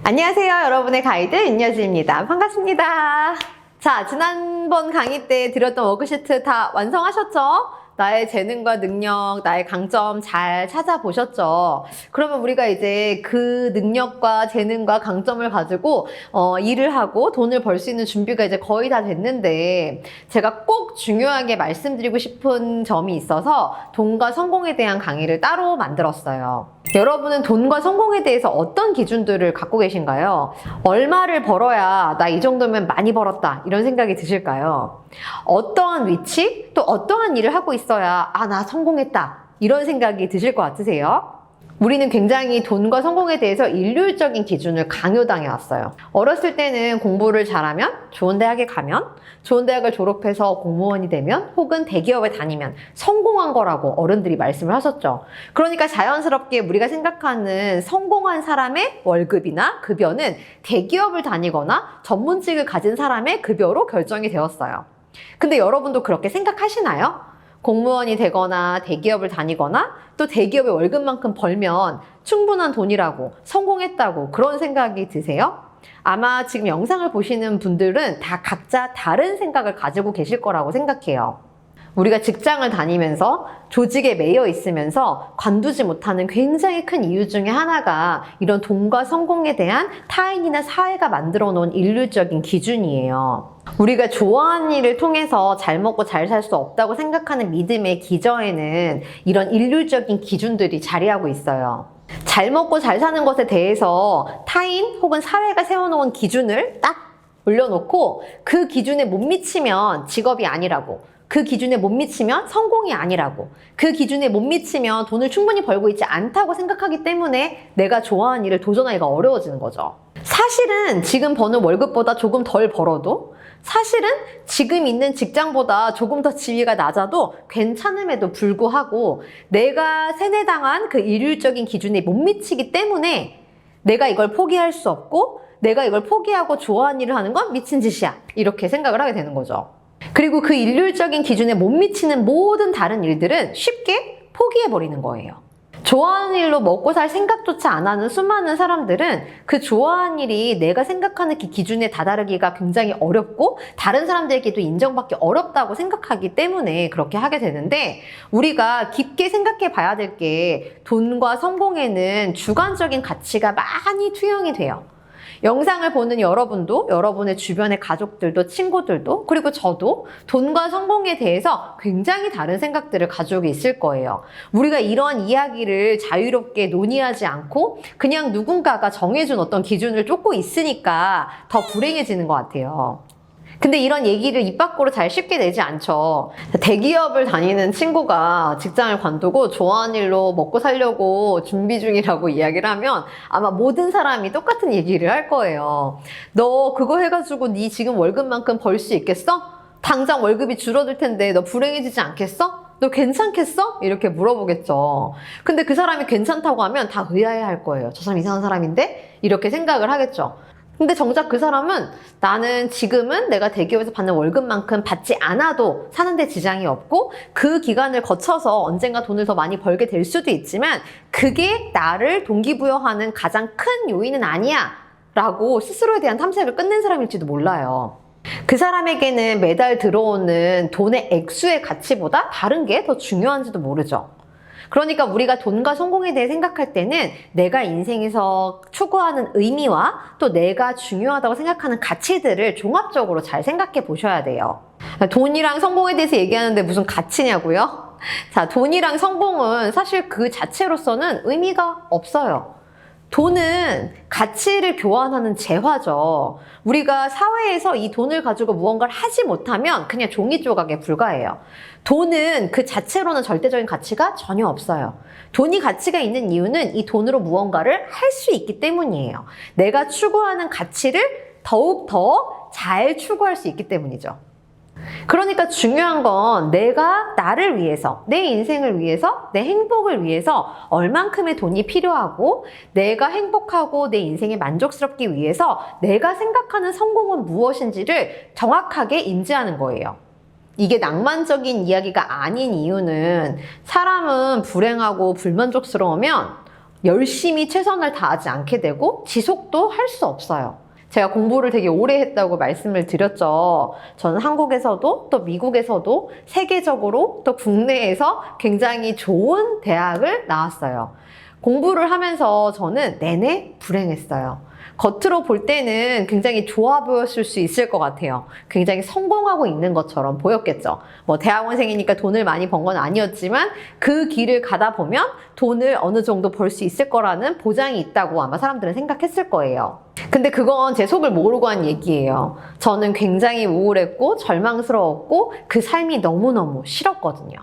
안녕하세요. 여러분의 가이드 윤여주입니다. 반갑습니다. 자, 지난번 강의 때 드렸던 워크시트 다 완성하셨죠? 나의 재능과 능력, 나의 강점 잘 찾아보셨죠? 그러면 우리가 이제 그 능력과 재능과 강점을 가지고 일을 하고 돈을 벌 수 있는 준비가 이제 거의 다 됐는데, 제가 꼭 중요하게 말씀드리고 싶은 점이 있어서 돈과 성공에 대한 강의를 따로 만들었어요. 여러분은 돈과 성공에 대해서 어떤 기준들을 갖고 계신가요? 얼마를 벌어야 나 이 정도면 많이 벌었다, 이런 생각이 드실까요? 어떠한 위치, 또 어떠한 일을 하고 있어야 나 성공했다, 이런 생각이 드실 것 같으세요? 우리는 굉장히 돈과 성공에 대해서 일률적인 기준을 강요당해 왔어요. 어렸을 때는 공부를 잘하면, 좋은 대학에 가면, 좋은 대학을 졸업해서 공무원이 되면, 혹은 대기업에 다니면 성공한 거라고 어른들이 말씀을 하셨죠. 그러니까 자연스럽게 우리가 생각하는 성공한 사람의 월급이나 급여는 대기업을 다니거나 전문직을 가진 사람의 급여로 결정이 되었어요. 근데 여러분도 그렇게 생각하시나요? 공무원이 되거나 대기업을 다니거나 또 대기업의 월급만큼 벌면 충분한 돈이라고, 성공했다고 그런 생각이 드세요? 아마 지금 영상을 보시는 분들은 다 각자 다른 생각을 가지고 계실 거라고 생각해요. 우리가 직장을 다니면서 조직에 매여 있으면서 관두지 못하는 굉장히 큰 이유 중에 하나가 이런 돈과 성공에 대한 타인이나 사회가 만들어 놓은 일률적인 기준이에요. 우리가 좋아하는 일을 통해서 잘 먹고 잘 살 수 없다고 생각하는 믿음의 기저에는 이런 일률적인 기준들이 자리하고 있어요. 잘 먹고 잘 사는 것에 대해서 타인 혹은 사회가 세워놓은 기준을 딱 올려놓고 그 기준에 못 미치면 직업이 아니라고, 그 기준에 못 미치면 성공이 아니라고, 그 기준에 못 미치면 돈을 충분히 벌고 있지 않다고 생각하기 때문에 내가 좋아하는 일을 도전하기가 어려워지는 거죠. 사실은 지금 버는 월급보다 조금 덜 벌어도, 사실은 지금 있는 직장보다 조금 더 지위가 낮아도 괜찮음에도 불구하고 내가 세뇌당한 그 일률적인 기준에 못 미치기 때문에 내가 이걸 포기할 수 없고, 내가 이걸 포기하고 좋아하는 일을 하는 건 미친 짓이야, 이렇게 생각을 하게 되는 거죠. 그리고 그 일률적인 기준에 못 미치는 모든 다른 일들은 쉽게 포기해버리는 거예요. 좋아하는 일로 먹고 살 생각조차 안 하는 수많은 사람들은 그 좋아하는 일이 내가 생각하는 그 기준에 다다르기가 굉장히 어렵고 다른 사람들에게도 인정받기 어렵다고 생각하기 때문에 그렇게 하게 되는데, 우리가 깊게 생각해 봐야 될 게 돈과 성공에는 주관적인 가치가 많이 투영이 돼요. 영상을 보는 여러분도, 여러분의 주변의 가족들도, 친구들도, 그리고 저도 돈과 성공에 대해서 굉장히 다른 생각들을 가지고 있을 거예요. 우리가 이런 이야기를 자유롭게 논의하지 않고 그냥 누군가가 정해준 어떤 기준을 쫓고 있으니까 더 불행해지는 것 같아요. 근데 이런 얘기를 입 밖으로 잘 쉽게 내지 않죠. 대기업을 다니는 친구가 직장을 관두고 좋아하는 일로 먹고 살려고 준비 중이라고 이야기를 하면 아마 모든 사람이 똑같은 얘기를 할 거예요. 너 그거 해가지고 네 지금 월급만큼 벌 수 있겠어? 당장 월급이 줄어들 텐데 너 불행해지지 않겠어? 너 괜찮겠어? 이렇게 물어보겠죠. 근데 그 사람이 괜찮다고 하면 다 의아해 할 거예요. 저 사람 이상한 사람인데? 이렇게 생각을 하겠죠. 근데 정작 그 사람은 나는 지금은 내가 대기업에서 받는 월급만큼 받지 않아도 사는데 지장이 없고 그 기간을 거쳐서 언젠가 돈을 더 많이 벌게 될 수도 있지만 그게 나를 동기부여하는 가장 큰 요인은 아니야 라고 스스로에 대한 탐색을 끝낸 사람일지도 몰라요. 그 사람에게는 매달 들어오는 돈의 액수의 가치보다 다른 게 더 중요한지도 모르죠. 그러니까 우리가 돈과 성공에 대해 생각할 때는 내가 인생에서 추구하는 의미와 또 내가 중요하다고 생각하는 가치들을 종합적으로 잘 생각해 보셔야 돼요. 돈이랑 성공에 대해서 얘기하는데 무슨 가치냐고요? 자, 돈이랑 성공은 사실 그 자체로서는 의미가 없어요. 돈은 가치를 교환하는 재화죠. 우리가 사회에서 이 돈을 가지고 무언가를 하지 못하면 그냥 종이 조각에 불과해요. 돈은 그 자체로는 절대적인 가치가 전혀 없어요. 돈이 가치가 있는 이유는 이 돈으로 무언가를 할 수 있기 때문이에요. 내가 추구하는 가치를 더욱 더 잘 추구할 수 있기 때문이죠. 그러니까 중요한 건 내가 나를 위해서, 내 인생을 위해서, 내 행복을 위해서 얼만큼의 돈이 필요하고 내가 행복하고 내 인생에 만족스럽기 위해서 내가 생각하는 성공은 무엇인지를 정확하게 인지하는 거예요. 이게 낭만적인 이야기가 아닌 이유는 사람은 불행하고 불만족스러우면 열심히 최선을 다하지 않게 되고 지속도 할 수 없어요. 제가 공부를 되게 오래 했다고 말씀을 드렸죠. 저는 한국에서도 또 미국에서도 세계적으로 또 국내에서 굉장히 좋은 대학을 나왔어요. 공부를 하면서 저는 내내 불행했어요. 겉으로 볼 때는 굉장히 좋아 보였을 수 있을 것 같아요. 굉장히 성공하고 있는 것처럼 보였겠죠. 뭐 대학원생이니까 돈을 많이 번 건 아니었지만 그 길을 가다 보면 돈을 어느 정도 벌 수 있을 거라는 보장이 있다고 아마 사람들은 생각했을 거예요. 근데 그건 제 속을 모르고 한 얘기예요. 저는 굉장히 우울했고 절망스러웠고 그 삶이 너무너무 싫었거든요.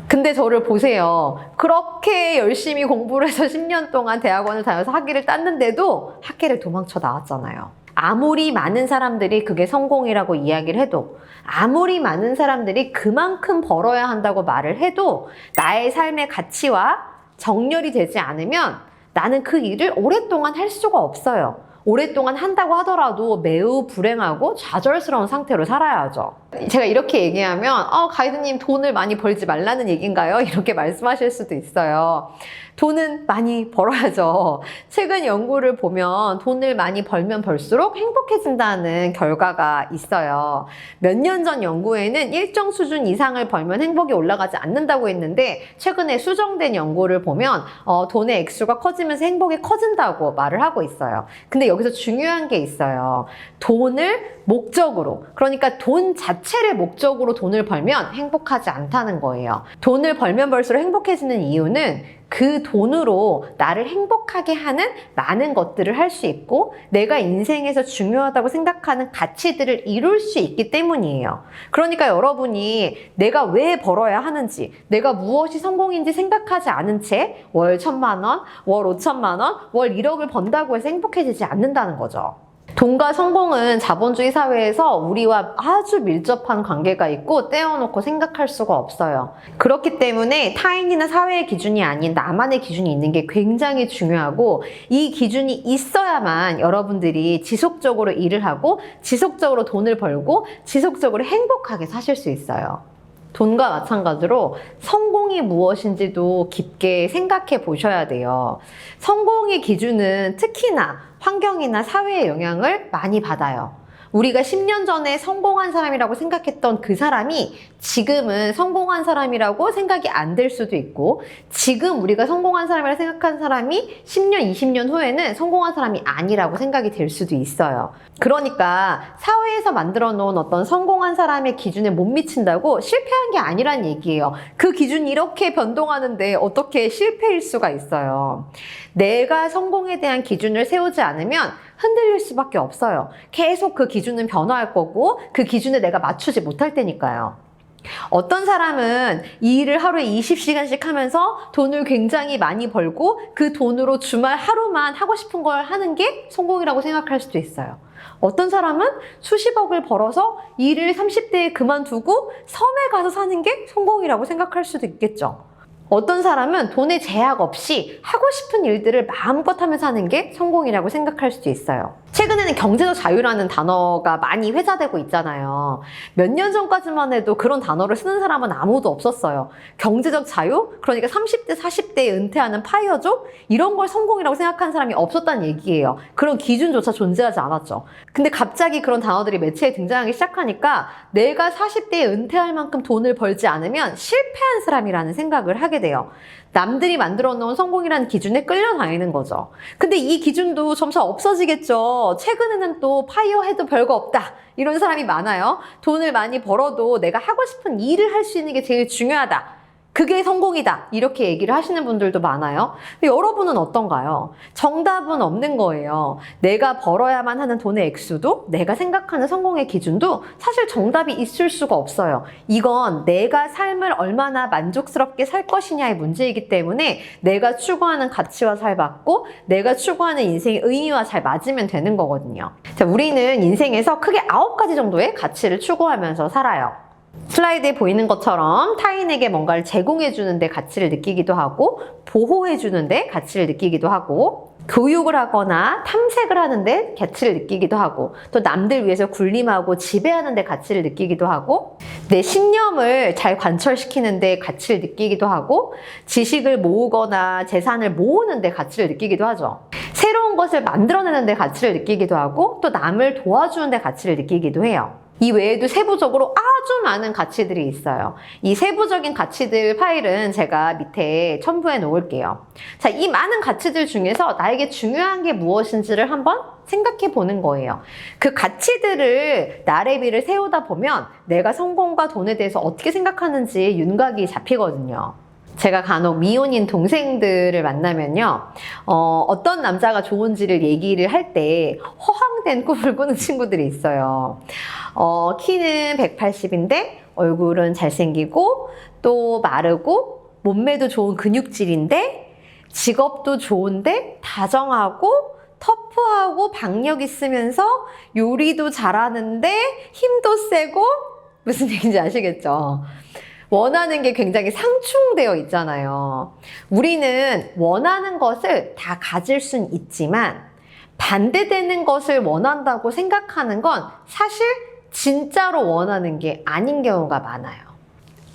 근데 저를 보세요. 그렇게 열심히 공부를 해서 10년 동안 대학원을 다녀서 학위를 땄는데도 학계를 도망쳐 나왔잖아요. 아무리 많은 사람들이 그게 성공이라고 이야기를 해도, 아무리 많은 사람들이 그만큼 벌어야 한다고 말을 해도 나의 삶의 가치와 정렬이 되지 않으면 나는 그 일을 오랫동안 할 수가 없어요. 오랫동안 한다고 하더라도 매우 불행하고 좌절스러운 상태로 살아야죠. 제가 이렇게 얘기하면 가이드님 돈을 많이 벌지 말라는 얘기인가요? 이렇게 말씀하실 수도 있어요. 돈은 많이 벌어야죠. 최근 연구를 보면 돈을 많이 벌면 벌수록 행복해진다는 결과가 있어요. 몇 년 전 연구에는 일정 수준 이상을 벌면 행복이 올라가지 않는다고 했는데 최근에 수정된 연구를 보면 돈의 액수가 커지면서 행복이 커진다고 말을 하고 있어요. 근데 여기서 중요한 게 있어요. 돈을 목적으로, 그러니까 돈 자체를 목적으로 돈을 벌면 행복하지 않다는 거예요. 돈을 벌면 벌수록 행복해지는 이유는 그 돈으로 나를 행복하게 하는 많은 것들을 할 수 있고 내가 인생에서 중요하다고 생각하는 가치들을 이룰 수 있기 때문이에요. 그러니까 여러분이 내가 왜 벌어야 하는지, 내가 무엇이 성공인지 생각하지 않은 채 월 1,000만 원, 월 5,000만 원, 월 1억을 번다고 해서 행복해지지 않는다는 거죠. 돈과 성공은 자본주의 사회에서 우리와 아주 밀접한 관계가 있고 떼어놓고 생각할 수가 없어요. 그렇기 때문에 타인이나 사회의 기준이 아닌 나만의 기준이 있는 게 굉장히 중요하고 이 기준이 있어야만 여러분들이 지속적으로 일을 하고 지속적으로 돈을 벌고 지속적으로 행복하게 사실 수 있어요. 돈과 마찬가지로 성공이 무엇인지도 깊게 생각해 보셔야 돼요. 성공의 기준은 특히나 환경이나 사회의 영향을 많이 받아요. 우리가 10년 전에 성공한 사람이라고 생각했던 그 사람이 지금은 성공한 사람이라고 생각이 안 될 수도 있고 지금 우리가 성공한 사람이라고 생각한 사람이 10년, 20년 후에는 성공한 사람이 아니라고 생각이 될 수도 있어요. 그러니까 사회에서 만들어 놓은 어떤 성공한 사람의 기준에 못 미친다고 실패한 게 아니란 얘기예요. 그 기준이 이렇게 변동하는데 어떻게 실패일 수가 있어요. 내가 성공에 대한 기준을 세우지 않으면 흔들릴 수밖에 없어요. 계속 그 기준은 변화할 거고 그 기준에 내가 맞추지 못할 테니까요. 어떤 사람은 이 일을 하루에 20시간씩 하면서 돈을 굉장히 많이 벌고 그 돈으로 주말 하루만 하고 싶은 걸 하는 게 성공이라고 생각할 수도 있어요. 어떤 사람은 수십억을 벌어서 일을 30대에 그만두고 섬에 가서 사는 게 성공이라고 생각할 수도 있겠죠. 어떤 사람은 돈에 제약 없이 하고 싶은 일들을 마음껏 하면서 하는 게 성공이라고 생각할 수도 있어요. 최근에는 경제적 자유라는 단어가 많이 회자되고 있잖아요. 몇 년 전까지만 해도 그런 단어를 쓰는 사람은 아무도 없었어요. 경제적 자유? 그러니까 30대, 40대에 은퇴하는 파이어족? 이런 걸 성공이라고 생각하는 사람이 없었다는 얘기예요. 그런 기준조차 존재하지 않았죠. 근데 갑자기 그런 단어들이 매체에 등장하기 시작하니까 내가 40대에 은퇴할 만큼 돈을 벌지 않으면 실패한 사람이라는 생각을 하게 돼요. 남들이 만들어 놓은 성공이라는 기준에 끌려다니는 거죠. 근데 이 기준도 점차 없어지겠죠. 최근에는 또 파이어 해도 별거 없다. 이런 사람이 많아요. 돈을 많이 벌어도 내가 하고 싶은 일을 할 수 있는 게 제일 중요하다. 그게 성공이다. 이렇게 얘기를 하시는 분들도 많아요. 근데 여러분은 어떤가요? 정답은 없는 거예요. 내가 벌어야만 하는 돈의 액수도 내가 생각하는 성공의 기준도 사실 정답이 있을 수가 없어요. 이건 내가 삶을 얼마나 만족스럽게 살 것이냐의 문제이기 때문에 내가 추구하는 가치와 잘 맞고 내가 추구하는 인생의 의미와 잘 맞으면 되는 거거든요. 자, 우리는 인생에서 크게 9가지 정도의 가치를 추구하면서 살아요. 슬라이드에 보이는 것처럼 타인에게 뭔가를 제공해 주는데 가치를 느끼기도 하고 보호해 주는데 가치를 느끼기도 하고 교육을 하거나 탐색을 하는데 가치를 느끼기도 하고, 또 남들 위해서 군림하고 지배하는데 가치를 느끼기도 하고, 내 신념을 잘 관철시키는데 가치를 느끼기도 하고, 지식을 모으거나 재산을 모으는데 가치를 느끼기도 하죠. 새로운 것을 만들어내는데 가치를 느끼기도 하고, 또 남을 도와주는데 가치를 느끼기도 해요. 이 외에도 세부적으로 아주 많은 가치들이 있어요. 이 세부적인 가치들 파일은 제가 밑에 첨부해 놓을게요. 자, 이 많은 가치들 중에서 나에게 중요한 게 무엇인지를 한번 생각해 보는 거예요. 그 가치들을 나래비를 세우다 보면 내가 성공과 돈에 대해서 어떻게 생각하는지 윤곽이 잡히거든요. 제가 간혹 미혼인 동생들을 만나면요, 어떤 남자가 좋은지를 얘기를 할 때 허황된 꿈을 꾸는 친구들이 있어요. 키는 180인데 얼굴은 잘생기고 또 마르고 몸매도 좋은 근육질인데 직업도 좋은데 다정하고 터프하고 박력 있으면서 요리도 잘하는데 힘도 세고, 무슨 얘기인지 아시겠죠? 원하는 게 굉장히 상충되어 있잖아요. 우리는 원하는 것을 다 가질 순 있지만 반대되는 것을 원한다고 생각하는 건 사실 진짜로 원하는 게 아닌 경우가 많아요.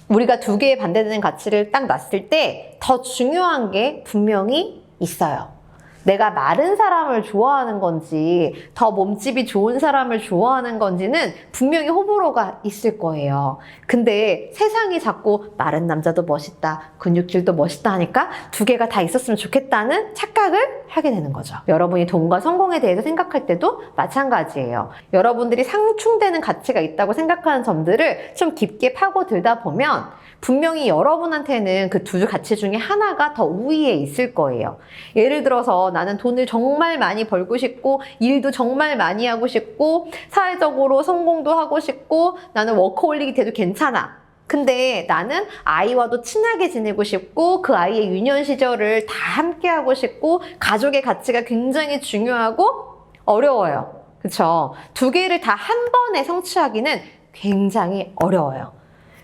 우리가 두 개의 반대되는 가치를 딱 놨을 때 더 중요한 게 분명히 있어요. 내가 마른 사람을 좋아하는 건지 더 몸집이 좋은 사람을 좋아하는 건지는 분명히 호불호가 있을 거예요. 근데 세상이 자꾸 마른 남자도 멋있다, 근육질도 멋있다 하니까 두 개가 다 있었으면 좋겠다는 착각을 하게 되는 거죠. 여러분이 돈과 성공에 대해서 생각할 때도 마찬가지예요. 여러분들이 상충되는 가치가 있다고 생각하는 점들을 좀 깊게 파고들다 보면 분명히 여러분한테는 그 두 가치 중에 하나가 더 우위에 있을 거예요. 예를 들어서 나는 돈을 정말 많이 벌고 싶고 일도 정말 많이 하고 싶고 사회적으로 성공도 하고 싶고 나는 워커홀릭이 돼도 괜찮아. 근데 나는 아이와도 친하게 지내고 싶고 그 아이의 유년 시절을 다 함께 하고 싶고 가족의 가치가 굉장히 중요하고 어려워요. 그쵸? 두 개를 다 한 번에 성취하기는 굉장히 어려워요.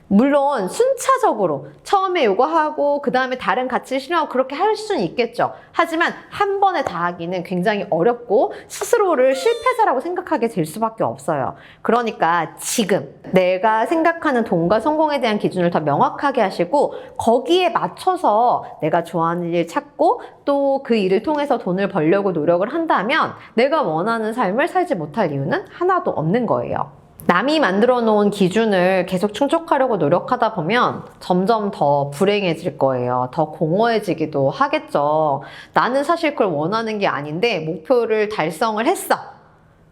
물론 순차적으로 처음에 요거 하고 그 다음에 다른 가치를 실현하고 그렇게 할 수는 있겠죠. 하지만 한 번에 다 하기는 굉장히 어렵고 스스로를 실패자라고 생각하게 될 수밖에 없어요. 그러니까 지금 내가 생각하는 돈과 성공에 대한 기준을 더 명확하게 하시고 거기에 맞춰서 내가 좋아하는 일 찾고 또 그 일을 통해서 돈을 벌려고 노력을 한다면 내가 원하는 삶을 살지 못할 이유는 하나도 없는 거예요. 남이 만들어 놓은 기준을 계속 충족하려고 노력하다 보면 점점 더 불행해질 거예요. 더 공허해지기도 하겠죠. 나는 사실 그걸 원하는 게 아닌데 목표를 달성을 했어.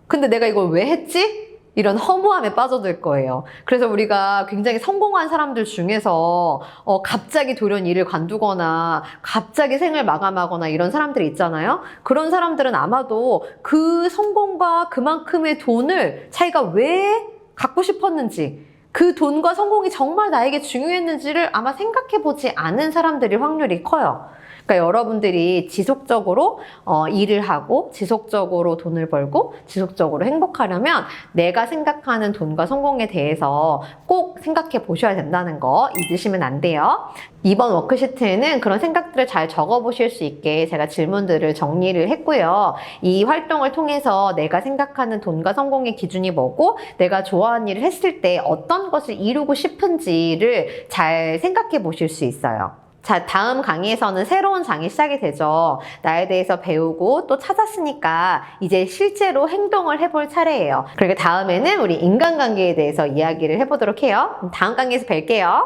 근데 내가 이걸 왜 했지? 이런 허무함에 빠져들 거예요. 그래서 우리가 굉장히 성공한 사람들 중에서 갑자기 돌연 일을 관두거나 갑자기 생을 마감하거나 이런 사람들이 있잖아요. 그런 사람들은 아마도 그 성공과 그만큼의 돈을 자기가 왜 갖고 싶었는지, 그 돈과 성공이 정말 나에게 중요했는지를 아마 생각해보지 않은 사람들일 확률이 커요. 그러니까 여러분들이 지속적으로 일을 하고 지속적으로 돈을 벌고 지속적으로 행복하려면 내가 생각하는 돈과 성공에 대해서 꼭 생각해 보셔야 된다는 거 잊으시면 안 돼요. 이번 워크시트에는 그런 생각들을 잘 적어보실 수 있게 제가 질문들을 정리를 했고요. 이 활동을 통해서 내가 생각하는 돈과 성공의 기준이 뭐고 내가 좋아하는 일을 했을 때 어떤 것을 이루고 싶은지를 잘 생각해 보실 수 있어요. 자, 다음 강의에서는 새로운 장이 시작이 되죠. 나에 대해서 배우고 또 찾았으니까 이제 실제로 행동을 해볼 차례예요. 그리고 다음에는 우리 인간관계에 대해서 이야기를 해보도록 해요. 다음 강의에서 뵐게요.